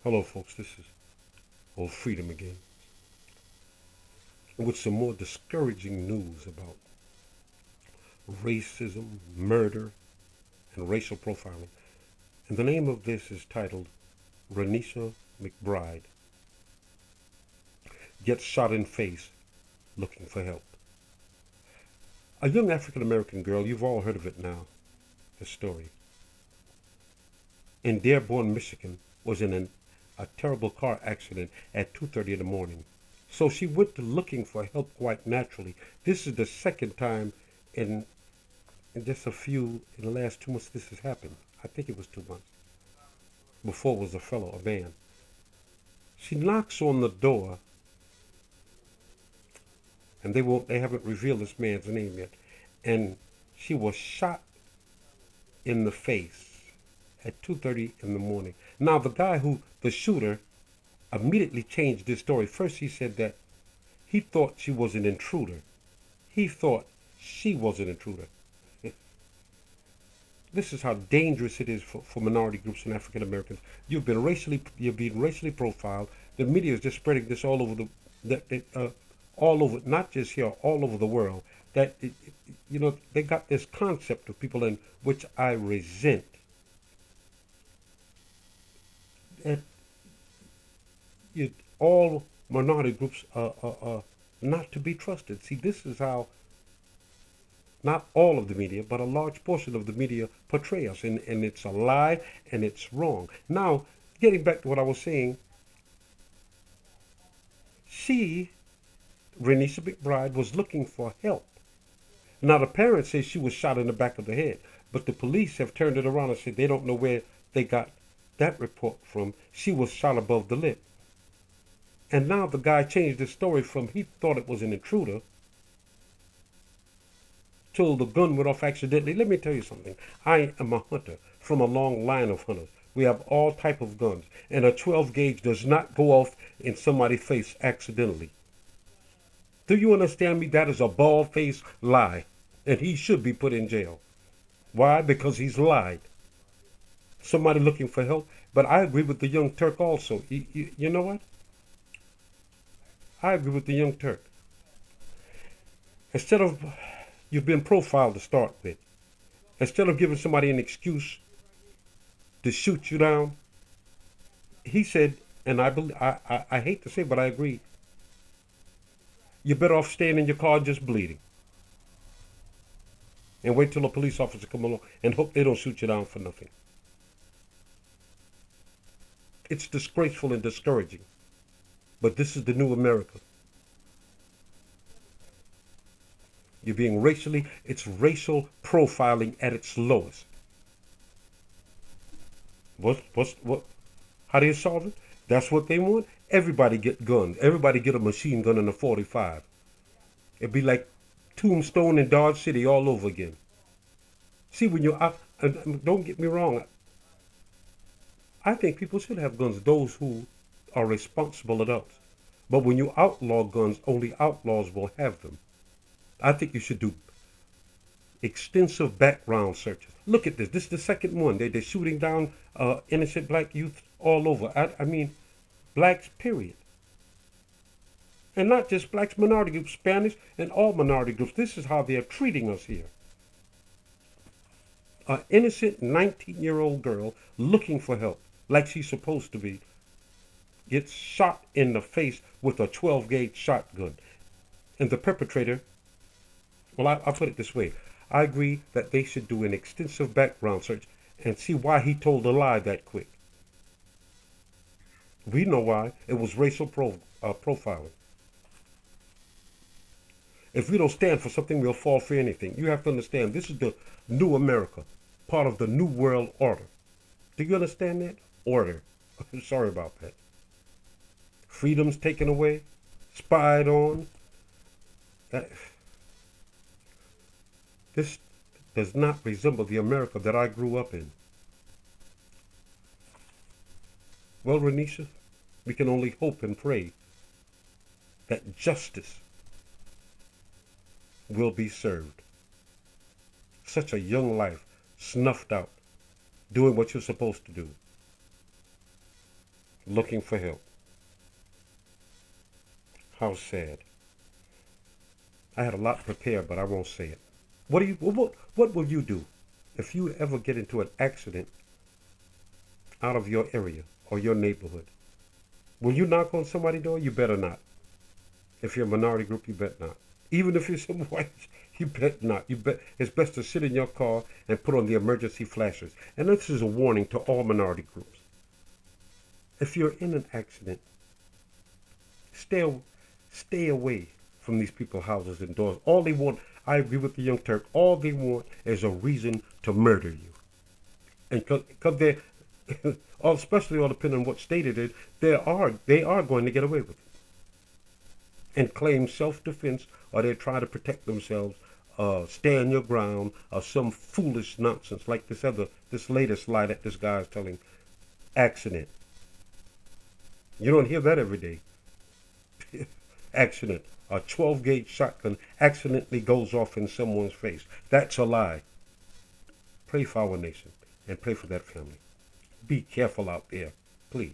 Hello, folks. This is Old Freedom again, with some more discouraging news about racism, murder, and racial profiling. And the name of this is titled Renisha McBride Gets Shot in Face Looking for Help. A young African American girl, you've all heard of it now, the story, in Dearborn, Michigan, was in a terrible car accident at 2:30 in the morning. So she went to looking for help quite naturally. This is the second time in just in the last 2 months this has happened. I think it was 2 months. Before it was a man. She knocks on the door, and they haven't revealed this man's name yet. And she was shot in the face at 2:30 in the morning. Now the shooter, immediately changed this story. First he said that he thought she was an intruder. He thought she was an intruder. This is how dangerous it is for minority groups and African Americans. You're being racially profiled. The media is just spreading this all over all over, not just here, all over the world. They got this concept of people in which I resent. That all minority groups are not to be trusted. See, this is how not all of the media, but a large portion of the media portray us, and it's a lie and it's wrong. Now, getting back to what I was saying, she, Renisha McBride, was looking for help. Now, the parents say she was shot in the back of the head, but the police have turned it around and said they don't know where they got that report from. She was shot above the lip. And now the guy changed his story from he thought it was an intruder till the gun went off accidentally. Let me tell you something. I am a hunter from a long line of hunters. We have all type of guns, and a 12 gauge does not go off in somebody's face accidentally. Do you understand me? That is a bald-faced lie, and he should be put in jail. Why? Because he's lied. Somebody looking for help. But I agree with the young Turk also. You know what? I agree with the young Turk. Instead of you've been profiled to start with, instead of giving somebody an excuse to shoot you down, he said, and I hate to say, but I agree. You're better off staying in your car just bleeding, and wait till a police officer come along and hope they don't shoot you down for nothing. It's disgraceful and discouraging, but this is the new America. It's racial profiling at its lowest. What, how do you solve it? That's what they want. Everybody get guns. Everybody get a machine gun and a 45. It'd be like Tombstone and Dodge City all over again. See, when you're out, and don't get me wrong, I think people should have guns, those who are responsible adults. But when you outlaw guns, only outlaws will have them. I think you should do extensive background searches. Look at this. This is the second one. They're shooting down innocent black youth all over. I mean, blacks, period. And not just blacks, minority groups, Spanish, and all minority groups. This is how they're treating us here. An innocent 19-year-old girl looking for help, like she's supposed to be, gets shot in the face with a 12 gauge shotgun. And the perpetrator, well, I'll put it this way. I agree that they should do an extensive background search and see why he told a lie that quick. We know why. It was racial profiling. If we don't stand for something, we'll fall for anything. You have to understand, this is the new America, part of the new world order. Do you understand that? Order. Sorry about that. Freedom's taken away, spied on. This does not resemble the America that I grew up in. Well, Renisha, we can only hope and pray that justice will be served. Such a young life, snuffed out, doing what you're supposed to do. looking for help. How sad. I had a lot prepared, but I won't say it. What will you do if you ever get into an accident out of your area or your neighborhood? Will you knock on somebody's door? You better not. If you're a minority group, you better not. Even if you're some whites, you better not. It's best to sit in your car and put on the emergency flashers. And this is a warning to all minority groups. If you're in an accident, stay away from these people's houses and doors. All they want, I agree with the Young Turk, all they want is a reason to murder you. And because they're, especially all depending on what state it is, they are going to get away with it and claim self-defense, or they try to protect themselves, stand your ground, or some foolish nonsense like this latest lie that this guy is telling. Accident. You don't hear that every day. Accident. A 12-gauge shotgun accidentally goes off in someone's face. That's a lie. Pray for our nation and pray for that family. Be careful out there, please.